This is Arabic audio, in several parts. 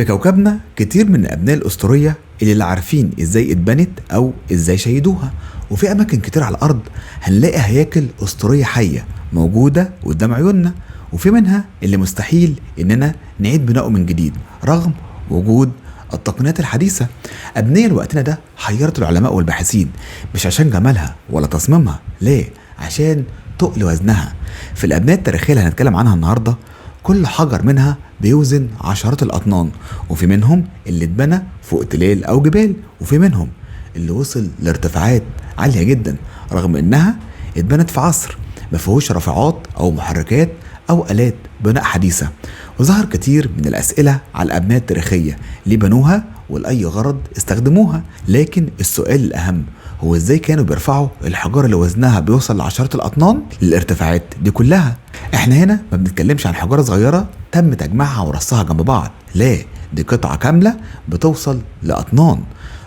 في كوكبنا كتير من الأبناء الأسطورية اللي لا عارفين إزاي اتبنت أو إزاي شيدوها، وفي أماكن كتير على الأرض هنلاقي هياكل أسطورية حية موجودة قدام عيوننا، وفي منها اللي مستحيل إننا نعيد بناؤه من جديد رغم وجود التقنيات الحديثة. أبنية لوقتنا ده حيرت العلماء والباحثين، مش عشان جمالها ولا تصميمها، ليه؟ عشان تقل وزنها. في الأبنية التاريخية اللي هنتكلم عنها النهاردة كل حجر منها بيوزن عشرات الأطنان، وفي منهم اللي اتبنى فوق تلال أو جبال، وفي منهم اللي وصل لارتفاعات عالية جدا رغم إنها اتبنت في عصر ما فيهوش رافعات أو محركات أو آلات بناء حديثة. وظهر كتير من الأسئلة على الأبنية التاريخية، ليه بنوها ولأي غرض استخدموها؟ لكن السؤال الأهم هو ازاي كانوا بيرفعوا الحجارة اللي وزنها بيوصل لعشرات الأطنان للارتفاعات دي كلها. احنا هنا ما بنتكلمش عن حجارة صغيرة تم تجميعها ورصها جنب بعض، لا، دي قطعة كاملة بتوصل لأطنان.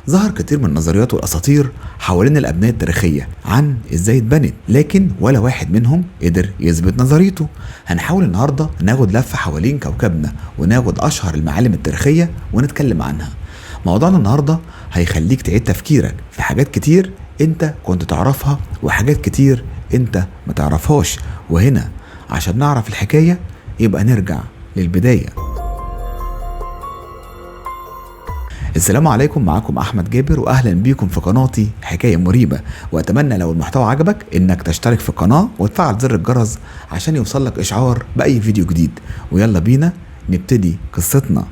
ظهر كتير من النظريات والأساطير حوالين الأبنية التاريخية عن ازاي اتبنت، لكن ولا واحد منهم قدر يثبت نظريته. هنحاول النهاردة ناخد لفة حوالين كوكبنا وناخد أشهر المعالم التاريخية ونتكلم عنها. موضوعنا النهاردة هيخليك تعيد تفكيرك في حاجات كتير انت كنت تعرفها وحاجات كتير انت ما تعرفهاش، وهنا عشان نعرف الحكاية يبقى نرجع للبداية. السلام عليكم، معاكم أحمد جابر وأهلا بيكم في قناتي حكاية مريبة، وأتمنى لو المحتوى عجبك إنك تشترك في القناة وتفعل زر الجرس عشان يوصلك إشعار بأي فيديو جديد. ويلا بينا نبتدي قصتنا.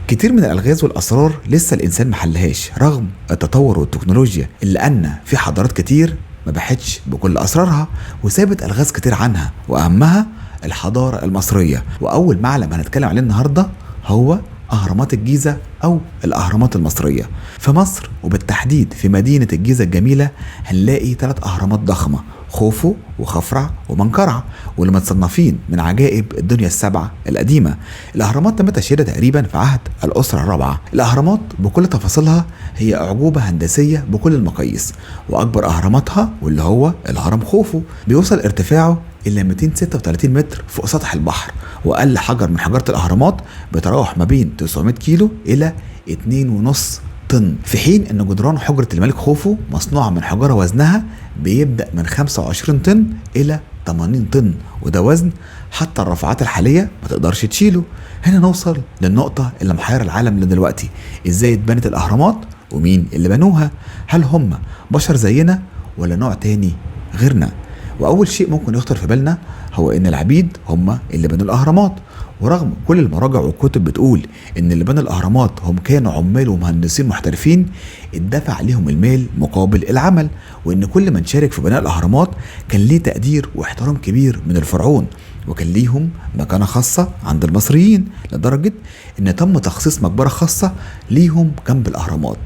كتير من الألغاز والأسرار لسه الإنسان محلهاش رغم التطور والتكنولوجيا، إلا أن في حضارات كتير ما بحثش بكل أسرارها وسابت ألغاز كتير عنها، وأهمها الحضارة المصرية. وأول معلم هنتكلم عليه النهاردة هو أهرامات الجيزة أو الأهرامات المصرية. في مصر وبالتحديد في مدينة الجيزة الجميلة هنلاقي 3 أهرامات ضخمة، خوفو وخفرع ومنقرع، واللي متصنفين من عجائب الدنيا السبعة القديمة. الأهرامات تم تشييدها تقريبا في عهد الأسرة الرابعة. الأهرامات بكل تفاصيلها هي أعجوبة هندسية بكل المقاييس، وأكبر أهراماتها واللي هو الهرم خوفو بيوصل ارتفاعه إلا 236 متر فوق سطح البحر، وأقل حجر من حجرة الأهرامات بيتراوح ما بين 900 كيلو إلى 2.5 طن، في حين ان جدران حجرة الملك خوفو مصنوعة من حجارة وزنها بيبدأ من 25 طن الى 80 طن، وده وزن حتى الرافعات الحالية ما تقدرش تشيله. هنا نوصل للنقطة اللي محير العالم لدلوقتي، ازاي اتبنت الاهرامات ومين اللي بنوها؟ هل هم بشر زينا ولا نوع تاني غيرنا؟ واول شيء ممكن يخطر في بالنا هو ان العبيد هم اللي بنوا الاهرامات، ورغم كل المراجع والكتب بتقول ان اللي بنى الاهرامات هم كانوا عمال ومهندسين محترفين اتدفع عليهم المال مقابل العمل، وان كل من شارك في بناء الاهرامات كان ليه تقدير واحترام كبير من الفرعون، وكان ليهم مكانة خاصة عند المصريين لدرجة ان تم تخصيص مقبرة خاصة ليهم جنب الاهرامات.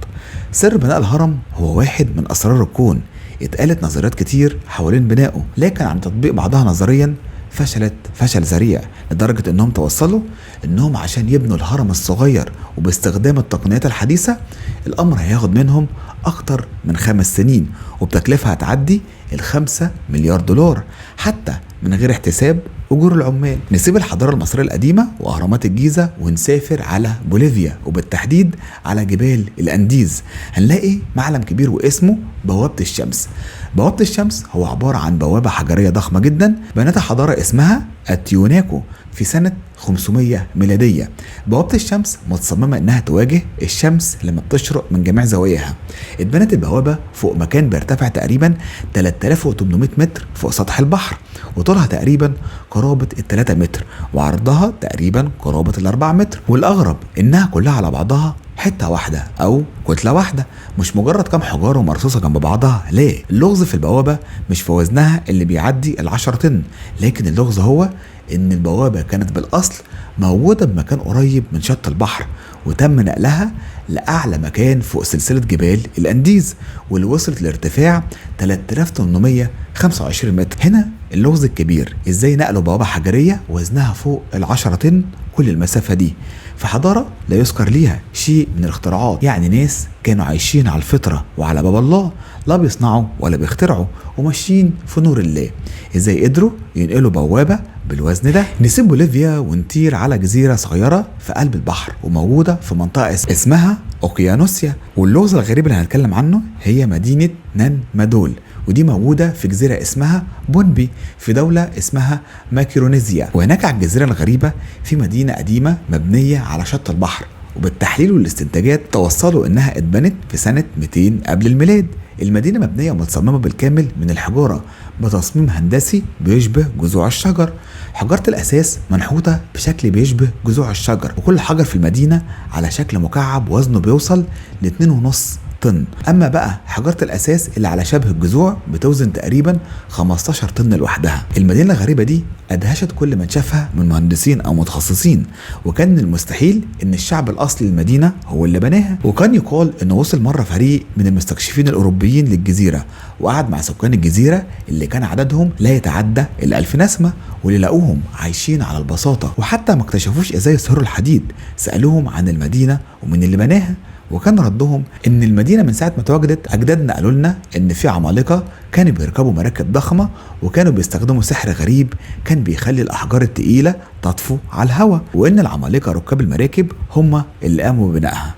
سر بناء الهرم هو واحد من اسرار الكون، اتقالت نظريات كتير حوالين بنائه، لكن عن تطبيق بعضها نظريا فشلت فشل ذريع، لدرجة انهم توصلوا انهم عشان يبنوا الهرم الصغير وباستخدام التقنيات الحديثة الامر هياخد منهم اكتر من 5 سنين، وبتكلفة هتعدي ال5 مليار دولار حتى من غير احتساب أجور العمال. نسيب الحضارة المصرية القديمة وأهرامات الجيزة ونسافر على بوليفيا، وبالتحديد على جبال الأنديز. هنلاقي معلم كبير واسمه بوابة الشمس. بوابة الشمس هو عبارة عن بوابة حجرية ضخمة جدا بنتها حضارة اسمها التيوناكو في سنة 500 ميلادية. بوابة الشمس متصممة انها تواجه الشمس لما بتشرق من جميع زواياها. اتبنت البوابة فوق مكان بيرتفع تقريبا 3800 متر فوق سطح البحر، وطولها تقريبا قرابة 3 متر، وعرضها تقريبا قرابة 4 متر. والأغرب إنها كلها على بعضها حتة واحدة أو كتلة واحدة، مش مجرد كام حجارة مرصوصة جنب بعضها. ليه؟ اللغز في البوابة مش في وزنها اللي بيعدي 10 طن، لكن اللغز هو إن البوابة كانت بالأصل موجودة بمكان قريب من شط البحر، وتم نقلها لأعلى مكان فوق سلسلة جبال الأنديز، واللي وصلت لارتفاع 3825 متر. هنا اللغز الكبير، ازاي نقلوا بوابة حجرية وزنها فوق 10 طن كل المسافة دي في حضارة لا يذكر ليها شيء من الاختراعات. يعني ناس كانوا عايشين على الفطرة وعلى باب الله، لا بيصنعوا ولا بيخترعوا وماشيين في نور الله. ازاي قدروا ينقلوا بوابة بالوزن ده؟ نسيب بوليفيا ونطير على جزيرة صغيرة في قلب البحر وموجودة في منطقة اسمها اوقيانوسيا. واللغز الغريب اللي هنتكلم عنه هي مدينة نان مادول، ودي موجودة في جزيرة اسمها بونبي في دولة اسمها ماكرونيزيا. وهناك على الجزيرة الغريبة في مدينة قديمة مبنية على شط البحر، وبالتحليل والاستنتاجات توصلوا انها اتبنت في سنة 200 قبل الميلاد. المدينة مبنية ومتصممة بالكامل من الحجارة بتصميم هندسي بيشبه جذوع الشجر. حجارة الأساس منحوتة بشكل بيشبه جذوع الشجر، وكل حجر في المدينة على شكل مكعب وزنه بيوصل ل2.5 طن. اما بقى حجارة الاساس اللي على شبه الجذوع بتوزن تقريبا 15 طن لوحدها. المدينة الغريبة دي ادهشت كل من شافها من مهندسين او متخصصين، وكان من المستحيل ان الشعب الاصلي للمدينة هو اللي بناها. وكان يقال انه وصل مرة فريق من المستكشفين الاوروبيين للجزيرة وقعد مع سكان الجزيرة اللي كان عددهم لا يتعدى 1000 نسمة، واللي لقوهم عايشين على البساطة وحتى ما اكتشفوش ازاي يصهروا الحديد. سألوهم عن المدينة ومن اللي بناها، وكان ردهم ان المدينه من ساعه ما اتوجدت اجدادنا قالوا لنا ان في عمالقه كانوا بيركبوا مراكب ضخمه وكانوا بيستخدموا سحر غريب كان بيخلي الاحجار التقيله تطفو على الهواء، وان العمالقه ركاب المراكب هم اللي قاموا ببنائها.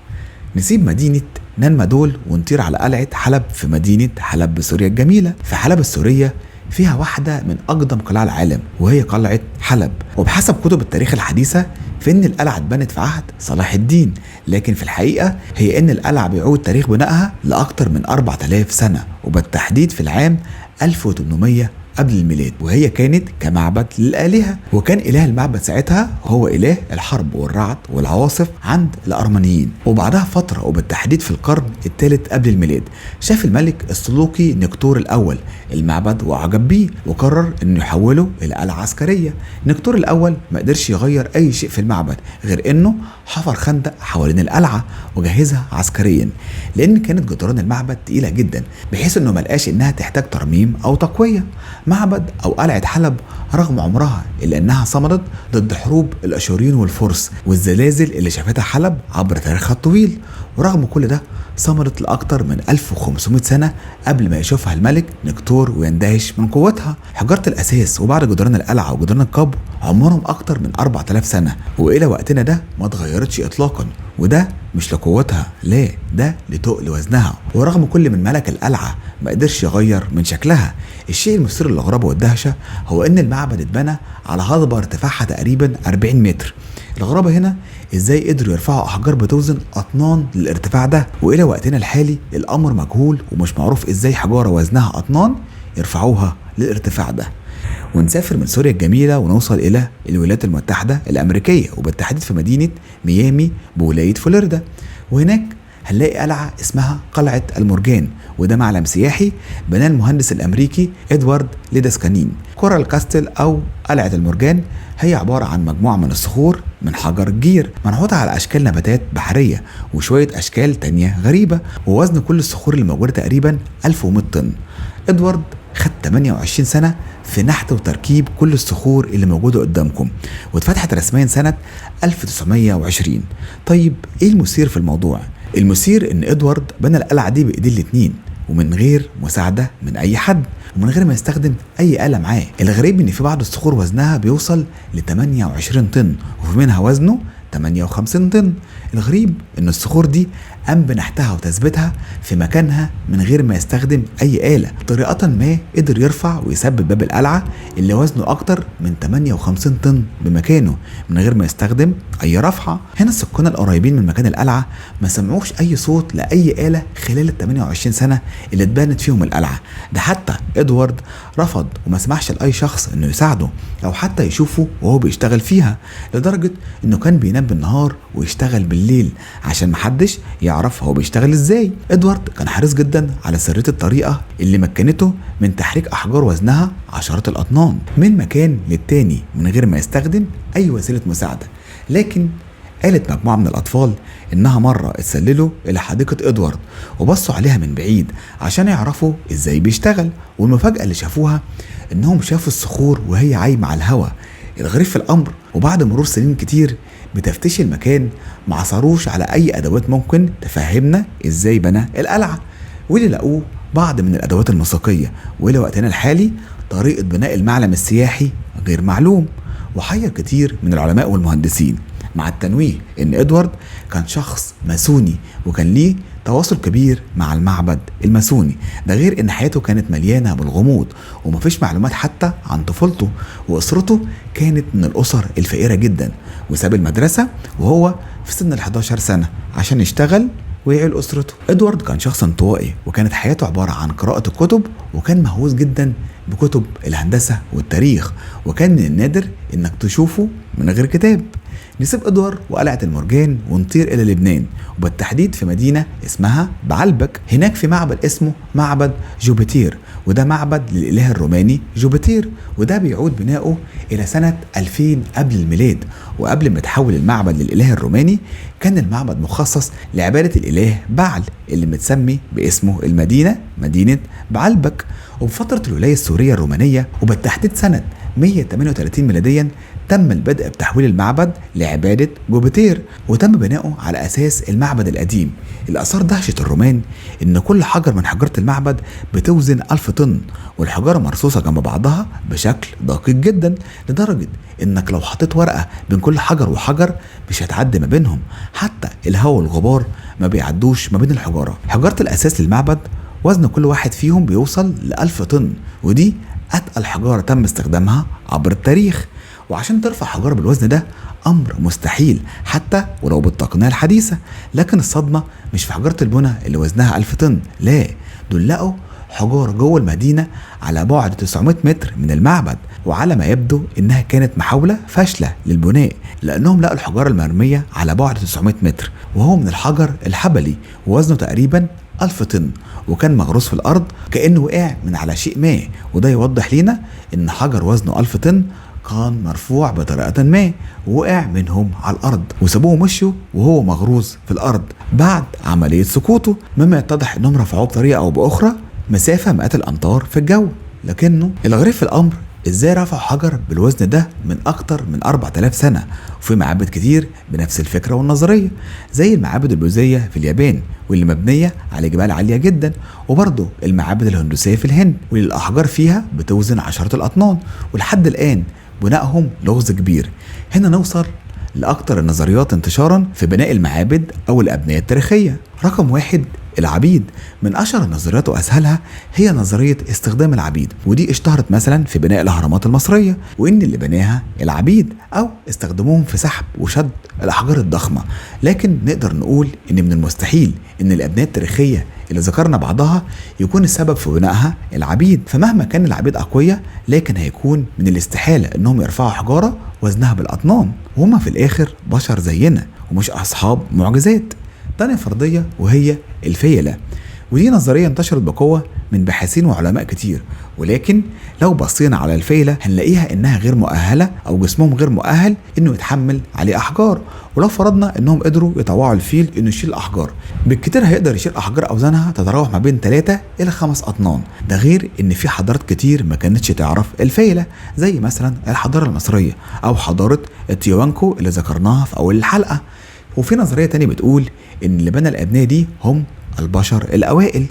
نسيب مدينه نان مادول ونطير على قلعه حلب في مدينه حلب بسوريا الجميله. في حلب السوريه فيها واحدة من أقدم قلاع العالم وهي قلعة حلب، وبحسب كتب التاريخ الحديثة فإن القلعة اتبنت في عهد صلاح الدين، لكن في الحقيقة هي إن القلعة بيعود تاريخ بنائها لأكثر من 4000 سنة، وبالتحديد في العام 1800 قبل الميلاد، وهي كانت كمعبد للآلهة. وكان إله المعبد ساعتها هو إله الحرب والرعد والعواصف عند الأرمنيين. وبعدها فترة وبالتحديد في القرن الثالث قبل الميلاد شاف الملك السلوقي نكتور الأول المعبد وأعجب بيه وقرر إنه يحوله إلى قلعة عسكرية. نكتور الأول ما قدرش يغير أي شيء في المعبد غير إنه حفر خندق حوالين القلعة وجهزها عسكريا، لأن كانت جدران المعبد تقيلة جدا بحيث إنه ملقاش إنها تحتاج ترميم أو تقوية. معبد أو قلعة حلب رغم عمرها إلا أنها صمدت ضد حروب الأشوريين والفرس والزلازل اللي شافتها حلب عبر تاريخها الطويل، ورغم كل ده صمدت لأكثر من 1500 سنة قبل ما يشوفها الملك نكتور ويندهش من قوتها. حجارة الأساس وبعد جدران القلعة وجدران القبو عمرهم أكثر من 4000 سنة، وإلى وقتنا ده ما اتغيرتش إطلاقا، وده مش لقوتها، لا ده لتقل وزنها. ورغم كل من ملك القلعة ما قدرش يغير من شكلها. الشيء المثير للغرابة والدهشة هو ان المعبد اتبنى على هضبة ارتفاعها تقريبا 40 متر. الغرابة هنا ازاي قدروا يرفعوا احجار بتوزن اطنان للارتفاع ده، والى وقتنا الحالي الامر مجهول ومش معروف ازاي حجارة وزنها اطنان يرفعوها للارتفاع ده. ونسافر من سوريا الجميلة ونوصل إلى الولايات المتحدة الأمريكية وبالتحديد في مدينة ميامي بولاية فلوريدا. وهناك هنلاقي قلعة اسمها قلعة المرجان، وده معلم سياحي بناه المهندس الأمريكي إدوارد ليدسكانين. كورال كاستل أو قلعة المرجان هي عبارة عن مجموعة من الصخور من حجر الجير منحوتة على أشكال نباتات بحرية وشوية أشكال تانية غريبة، ووزن كل الصخور اللي موجودة تقريبا 1100 طن. إدوارد خد 28 سنة في نحت وتركيب كل الصخور اللي موجودة قدامكم، واتفتحت رسميا سنة 1920. طيب ايه المثير في الموضوع؟ المثير ان ادوارد بنى القلعة دي بايديه الاتنين ومن غير مساعدة من اي حد ومن غير ما يستخدم اي آلة معاه. الغريب ان في بعض الصخور وزنها بيوصل ل 28 طن وفي منها وزنه 58 طن. الغريب ان الصخور دي قام بنحتها وتثبيتها في مكانها من غير ما يستخدم اي آلة. طريقة ما قدر يرفع ويثبت باب القلعة اللي وزنه اكتر من 58 طن بمكانه من غير ما يستخدم اي رفعة. هنا السكان القريبين من مكان القلعة ما سمعوش اي صوت لاي آلة خلال ال 28 سنة اللي اتبنت فيهم القلعة. ده حتى ادوارد رفض وما سمحش لاي شخص انه يساعده او حتى يشوفه وهو بيشتغل فيها، لدرجة انه كان بينام بالنهار ويشتغل بالليل عشان محدش يعرف هو بيشتغل ازاي. ادوارد كان حريص جدا على سرية الطريقة اللي مكنته من تحريك احجار وزنها عشرات الاطنان من مكان للتاني من غير ما يستخدم اي وسيلة مساعدة. لكن قالت مجموعة من الأطفال إنها مرة اتسللوا إلى حديقة إدوارد وبصوا عليها من بعيد عشان يعرفوا إزاي بيشتغل، والمفاجأة اللي شافوها إنهم شافوا الصخور وهي عايمة على الهواء. الغريب في الأمر وبعد مرور سنين كتير بتفتيش المكان ما عثروش على أي أدوات ممكن تفهمنا إزاي بنى القلعة، واللي لقوه بعض من الأدوات الموسيقية، وإلى وقتنا الحالي طريقة بناء المعلم السياحي غير معلوم وحير كتير من العلماء والمهندسين. مع التنويه ان ادوارد كان شخص ماسوني وكان ليه تواصل كبير مع المعبد الماسوني، ده غير ان حياته كانت مليانة بالغموض ومفيش معلومات حتى عن طفولته، واسرته كانت من الاسر الفقيرة جدا، وساب المدرسة وهو في سن ال11 سنة عشان يشتغل ويعيل أسرته. إدوارد كان شخص انطوائي وكانت حياته عبارة عن قراءة الكتب، وكان مهووس جدا بكتب الهندسة والتاريخ، وكان من النادر إنك تشوفه من غير كتاب. نسيب إدوارد وقلعة المرجان ونطير إلى لبنان، وبالتحديد في مدينة اسمها بعلبك. هناك في معبد اسمه معبد جوبيتير، وده معبد للإله الروماني جوبيتير، وده بيعود بناؤه إلى سنة 2000 قبل الميلاد. وقبل ما يتحول المعبد للإله الروماني كان المعبد مخصص لعبادة الإله بعل اللي متسمي باسمه المدينة، مدينة بعلبك. وبفترة الولاية السورية الرومانية وبالتحديد سنة 138 ميلاديا تم البدء بتحويل المعبد لعبادة جوبيتير، وتم بناؤه على أساس المعبد القديم. اللي أثار دهشة الرومان إن كل حجر من حجارة المعبد بتوزن 1000 طن، والحجارة مرصوصة جنب بعضها بشكل دقيق جدا، لدرجة إنك لو حطيت ورقة بين كل حجر وحجر مش هتعدي ما بينهم، حتى الهواء والغبار ما بيعدوش ما بين الحجارة. حجارة الأساس للمعبد وزن كل واحد فيهم بيوصل ل1000 طن، ودي أتقل حجارة تم استخدامها عبر التاريخ. وعشان ترفع حجارة بالوزن ده أمر مستحيل حتى ولو بالتقنية الحديثة. لكن الصدمة مش في حجارة البناء اللي وزنها 1000 طن، لا، دول لقوا حجارة جوه المدينة على بعد 900 متر من المعبد، وعلى ما يبدو إنها كانت محاولة فاشلة للبناء، لأنهم لقوا الحجارة المرمية على بعد 900 متر وهو من الحجر الحبلي ووزنه تقريبا 1000 طن، وكان مغروس في الأرض كأنه وقع من على شيء ما. وده يوضح لنا إن حجر وزنه 1000 طن كان مرفوع بطريقة ما ووقع منهم على الأرض، وسابوه مشوا وهو مغروز في الأرض بعد عملية سقوطه، مما يتضح إنهم رفعوه بطريقة أو بأخرى مسافة مئات الأمتار في الجو. لكنه الغريب في الأمر ازاي رفعوا حجر بالوزن ده من اكتر من 4000 سنة، وفي معابد كتير بنفس الفكرة والنظرية زي المعابد البوذية في اليابان واللي مبنية على جبال عالية جدا، وبرضه المعابد الهندوسية في الهند واللي الأحجار فيها بتوزن عشرات الأطنان، ولحد الآن بنائهم لغز كبير. هنا نوصل لأكتر النظريات انتشارا في بناء المعابد أو الأبنية التاريخية. رقم 1 العبيد. من أشهر النظريات وأسهلها هي نظرية استخدام العبيد، ودي اشتهرت مثلا في بناء الأهرامات المصرية، وإن اللي بناها العبيد أو استخدموهم في سحب وشد الأحجار الضخمة. لكن نقدر نقول إن من المستحيل إن الأبنية التاريخية اللي ذكرنا بعضها يكون السبب في بنائها العبيد، فمهما كان العبيد أقوياء لكن هيكون من الاستحالة إنهم يرفعوا حجارة وزنها بالأطنان، وهم في الآخر بشر زينا ومش أصحاب معجزات. تاني فرضية وهي الفيلة، ودي نظرية انتشرت بقوة من باحثين وعلماء كتير، ولكن لو بصينا على الفيلة هنلاقيها انها غير مؤهلة او جسمهم غير مؤهل انه يتحمل عليه احجار. ولو فرضنا انهم قدروا يطوعوا الفيل انه يشيل احجار، بالكتير هيقدر يشيل احجار اوزانها تتراوح ما بين 3 إلى 5 أطنان. ده غير ان في حضارات كتير ما كانتش تعرف الفيلة، زي مثلا الحضارة المصرية او حضارة التيوانكو اللي ذكرناها في اول الحلقة. وفي نظرية تانية بتقول ان اللي بنى الابنية دي هم البشر الأوائل،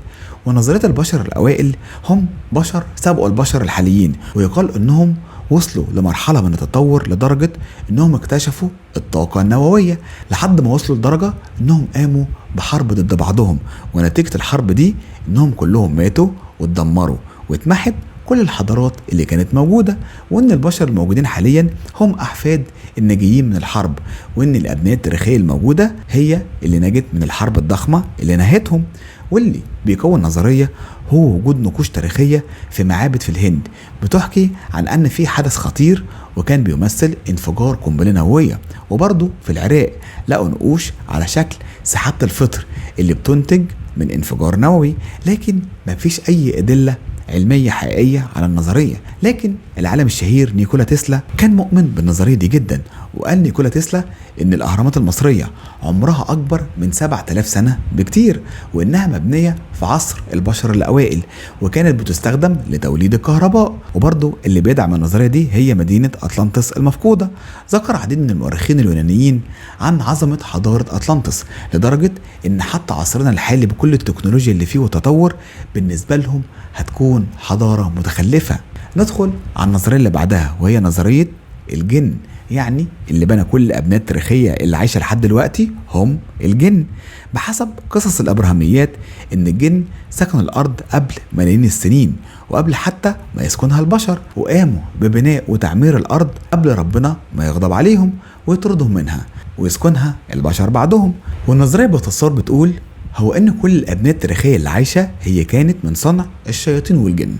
ونظرية البشر الأوائل هم بشر سبقوا البشر الحاليين، ويقال أنهم وصلوا لمرحلة من التطور لدرجة أنهم اكتشفوا الطاقة النووية، لحد ما وصلوا لدرجة أنهم قاموا بحرب ضد بعضهم، ونتيجة الحرب دي أنهم كلهم ماتوا واتدمروا واتمحت كل الحضارات اللي كانت موجودة، وان البشر الموجودين حاليا هم احفاد الناجيين من الحرب، وان الابنية التاريخية الموجودة هي اللي نجت من الحرب الضخمة اللي نهتهم. واللي بيكون نظرية هو وجود نقوش تاريخية في معابد في الهند بتحكي عن ان في حدث خطير وكان بيمثل انفجار قنبلة نووية. وبرضه في العراق لقوا نقوش على شكل سحابة الفطر اللي بتنتج من انفجار نووي، لكن ما فيش اي ادلة علمية حقيقية على النظرية. لكن العالم الشهير نيكولا تسلا كان مؤمن بالنظرية دي جدا، وقال نيكولا تسلا إن الأهرامات المصرية عمرها أكبر من 7000 سنة بكتير، وإنها مبنية في عصر البشر الأوائل وكانت بتستخدم لتوليد الكهرباء. وبرضه اللي بيدعم النظرية دي هي مدينة أطلانتس المفقودة. ذكر عديد من المؤرخين اليونانيين عن عظمة حضارة أطلانتس لدرجة إن حتى عصرنا الحالي بكل التكنولوجيا اللي فيه والتطور بالنسبة لهم هتكون حضارة متخلفة. ندخل على النظرية اللي بعدها وهي نظرية الجن، يعني اللي بنى كل الأبناء التاريخية اللي عايشة لحد دلوقتي هم الجن. بحسب قصص الأبراهاميات إن الجن سكنوا الأرض قبل ملايين السنين وقبل حتى ما يسكنها البشر، وقاموا ببناء وتعمير الأرض قبل ربنا ما يغضب عليهم ويطردهم منها ويسكنها البشر بعدهم. والنظرية باختصار بتقول هو إن كل الأبناء التاريخية اللي عايشة هي كانت من صنع الشياطين والجن.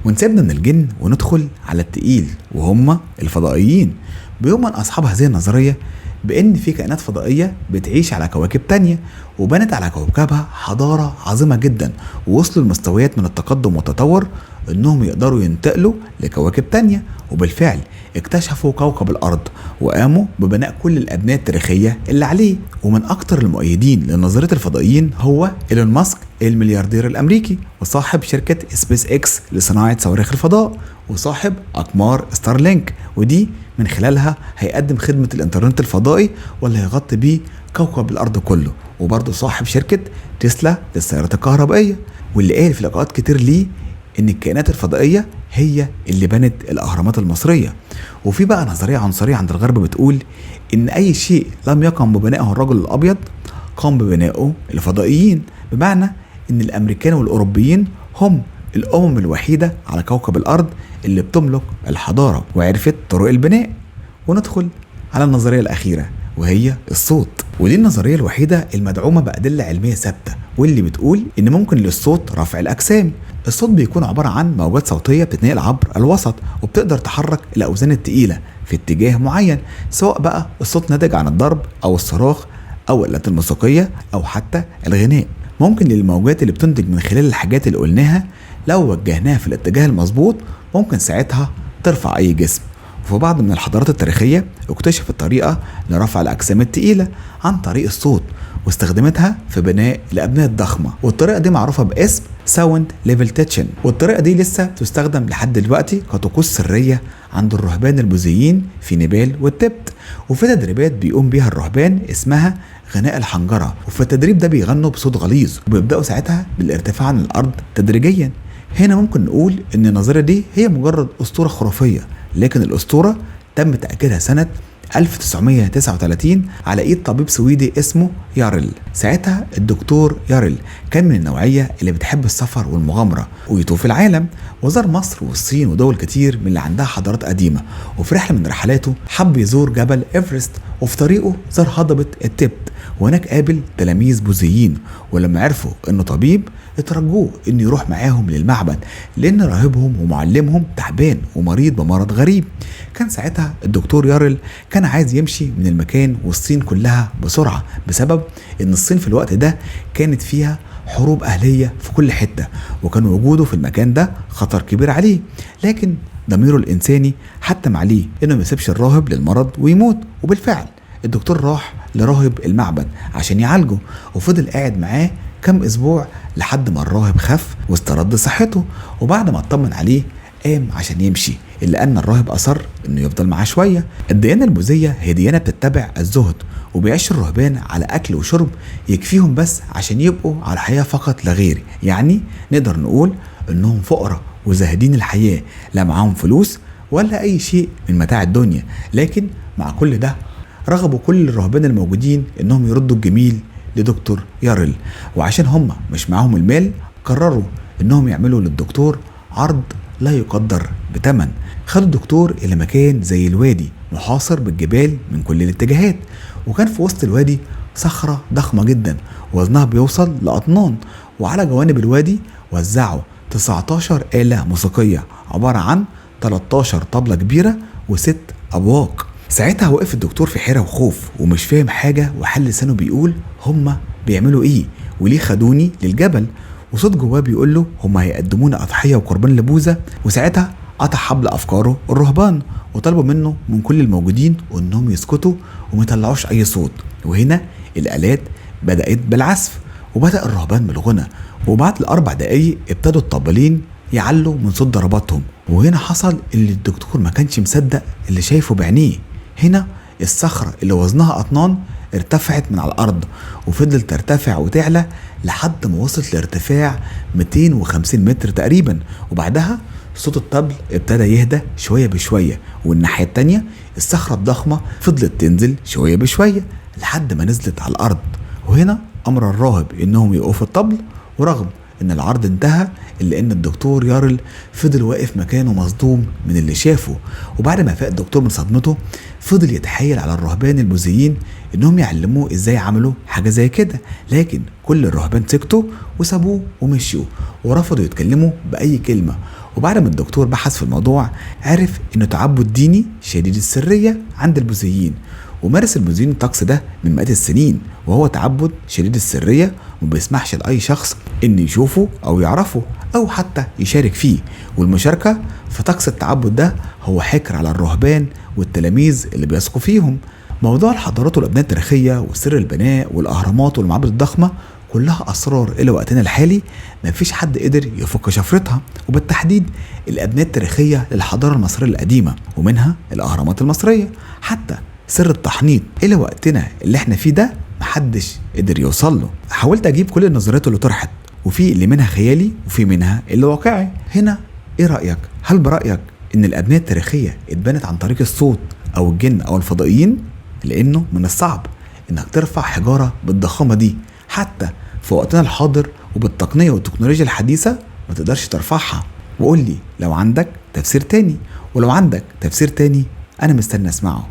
ونسيبنا من الجن وندخل على التقيل وهم الفضائيين. بيؤمن أصحاب هذه النظرية بأن في كائنات فضائية بتعيش على كواكب تانية وبنت على كوكبها حضارة عظيمة جدا، ووصلوا لمستويات من التقدم والتطور انهم يقدروا ينتقلوا لكواكب تانية. وبالفعل اكتشفوا كوكب الارض وقاموا ببناء كل الابناء التاريخية اللي عليه. ومن اكتر المؤيدين لنظرية الفضائيين هو إيلون ماسك الملياردير الامريكي وصاحب شركة سبيس اكس لصناعة صواريخ الفضاء وصاحب اقمار ستارلينك، ودي من خلالها هيقدم خدمة الانترنت الفضائي واللي هيغطي بيه كوكب الارض كله. وبرضه صاحب شركة تسلا للسيارات الكهربائية، واللي قال في لقاءات كتير ليه ان الكائنات الفضائية هي اللي بنت الاهرامات المصرية. وفي بقى نظرية عنصرية عند الغرب بتقول ان اي شيء لم يقم ببنائه الرجل الابيض قام ببنائه الفضائيين، بمعنى ان الامريكان والاوروبيين هم الامم الوحيدة على كوكب الارض اللي بتملك الحضارة وعرفت طرق البناء. وندخل على النظرية الاخيرة وهي الصوت، ودي النظرية الوحيدة المدعومة بأدلة علمية ثابتة، واللي بتقول إن ممكن للصوت رفع الأجسام. الصوت بيكون عبارة عن موجات صوتية بتتنقل عبر الوسط وبتقدر تحرك الأوزان التقيلة في اتجاه معين، سواء بقى الصوت ناتج عن الضرب أو الصراخ أو الآلات الموسيقية أو حتى الغناء. ممكن للموجات اللي بتنتج من خلال الحاجات اللي قلناها لو وجهناها في الاتجاه المظبوط ممكن ساعتها ترفع أي جسم. وفي بعض من الحضارات التاريخية اكتشفت طريقة لرفع الأجسام التقيلة عن طريق الصوت واستخدمتها في بناء الأبنية الضخمة، والطريقة دي معروفة باسم ساوند ليفل تيتشن. والطريقة دي لسه تستخدم لحد دلوقتي كطقوس سرية عند الرهبان البوذيين في نيبال والتبت، وفي تدريبات بيقوم بيها الرهبان اسمها غناء الحنجرة. وفي التدريب ده بيغنوا بصوت غليظ وبيبدأوا ساعتها بالارتفاع عن الأرض تدريجيا. هنا ممكن نقول ان النظرية دي هي مجرد أسطورة خرافية، لكن الأسطورة تم تأكيدها سنة 1939 على ايد طبيب سويدي اسمه يارل. ساعتها الدكتور يارل كان من النوعية اللي بتحب السفر والمغامرة ويطوف العالم، وزار مصر والصين ودول كتير من اللي عندها حضارات قديمة. وفي رحلة من رحلاته حب يزور جبل إيفرست، وفي طريقه زار هضبة التبت وهناك قابل تلاميذ بوذيين، ولما عرفوا انه طبيب اترجوه انه يروح معاهم للمعبد لان راهبهم ومعلمهم تعبان ومريض بمرض غريب. كان ساعتها الدكتور يارل كان عايز يمشي من المكان والصين كلها بسرعة بسبب ان الصين في الوقت ده كانت فيها حروب أهلية في كل حتة، وكان وجوده في المكان ده خطر كبير عليه. لكن ضميره الإنساني حتم عليه انه ما يسيبش الراهب للمرض ويموت، وبالفعل الدكتور راح لراهب المعبد عشان يعالجه وفضل قاعد معاه كم اسبوع لحد ما الراهب خف واسترد صحته. وبعد ما اطمن عليه قام عشان يمشي، الا ان الراهب اصر انه يفضل معاه شويه. الديانه البوذيه هي ديانه بتتبع الزهد، وبيعيش الرهبان على اكل وشرب يكفيهم بس عشان يبقوا على الحياه فقط لا غير. يعني نقدر نقول انهم فقراء وزاهدين الحياه، لا معاهم فلوس ولا اي شيء من متاع الدنيا. لكن مع كل ده رغبوا كل الرهبان الموجودين انهم يردوا الجميل لدكتور يارل، وعشان هم مش معاهم المال قرروا انهم يعملوا للدكتور عرض لا يقدر بتمن. خدوا الدكتور الى مكان زي الوادي محاصر بالجبال من كل الاتجاهات، وكان في وسط الوادي صخرة ضخمة جدا وزنها بيوصل لأطنان، وعلى جوانب الوادي وزعوا 19 آلة موسيقية عبارة عن 13 طبلة كبيرة و6 أبواق. ساعتها وقف الدكتور في حيرة وخوف ومش فاهم حاجة، وحل لسانه بيقول هما بيعملوا ايه وليه خدوني للجبل، وصوت جواه بيقول له هما هيقدمونا أضحية وقربان لبوذا. وساعتها قطع حبل افكاره الرهبان وطلبوا منه من كل الموجودين انهم يسكتوا وما يطلعوش اي صوت. وهنا الالات بدات بالعزف وبدا الرهبان بالغنى، وبعد ال4 دقايق ابتدوا الطبالين يعلوا من صوت ضرباتهم. وهنا حصل اللي الدكتور ما كانش مصدق اللي شايفه بعينيه. هنا الصخرة اللي وزنها أطنان ارتفعت من على الأرض وفضلت ترتفع وتعلى لحد ما وصلت لارتفاع 250 متر تقريبا. وبعدها صوت الطبل ابتدى يهدى شوية بشوية، والناحية التانية الصخرة الضخمة فضلت تنزل شوية بشوية لحد ما نزلت على الأرض. وهنا أمر الراهب إنهم يوقفوا الطبل، ورغم ان العرض انتهى الا ان الدكتور يارل فضل واقف مكانه مصدوم من اللي شافه. وبعد ما فاق الدكتور من صدمته فضل يتحايل على الرهبان المذيعين انهم يعلموه ازاي عملوا حاجه زي كده، لكن كل الرهبان سكتوا وسابوه ومشيوا ورفضوا يتكلموا باي كلمه. وبعد ما الدكتور بحث في الموضوع عرف انه تعبد ديني شديد السريه عند البوذيين، ومارس البوذيين الطقس ده من مئات السنين، وهو تعبد شديد السريه وما بيسمحش لاي شخص ان يشوفه او يعرفه او حتى يشارك فيه. والمشاركه في طقس التعبد ده هو حكر على الرهبان والتلاميذ اللي بيثقوا فيهم. موضوع الحضارات والابناء التاريخيه وسر البناء والاهرامات والمعابد الضخمه كلها اسرار الى وقتنا الحالي ما فيش حد قدر يفك شفرتها، وبالتحديد الابناء التاريخيه للحضاره المصريه القديمه، ومنها الاهرامات المصريه. حتى سر التحنيط الى وقتنا اللي احنا فيه ده محدش قدر يوصل له. حاولت اجيب كل النظريات اللي طرحت، وفي اللي منها خيالي وفي منها اللي واقعي. هنا ايه رايك؟ هل برايك ان الابنيه التاريخيه اتبنت عن طريق الصوت او الجن او الفضائيين؟ لانه من الصعب انك ترفع حجاره بالضخامه دي حتى في وقتنا الحاضر، وبالتقنيه والتكنولوجيا الحديثه ما تقدرش ترفعها. وقول لي لو عندك تفسير تاني، ولو عندك تفسير تاني انا مستني اسمعه.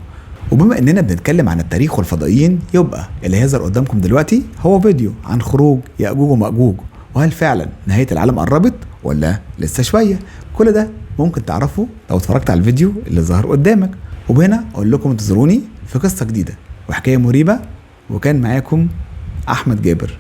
وبما اننا بنتكلم عن التاريخ والفضائيين، يبقى اللي هيظهر قدامكم دلوقتي هو فيديو عن خروج يأجوج ومأجوج، وهل فعلا نهاية العالم قربت ولا لسه شوية؟ كل ده ممكن تعرفه لو اتفرجت على الفيديو اللي ظهر قدامك. وبهنا اقول لكم انتظروني في قصة جديدة وحكاية مريبة، وكان معاكم احمد جابر.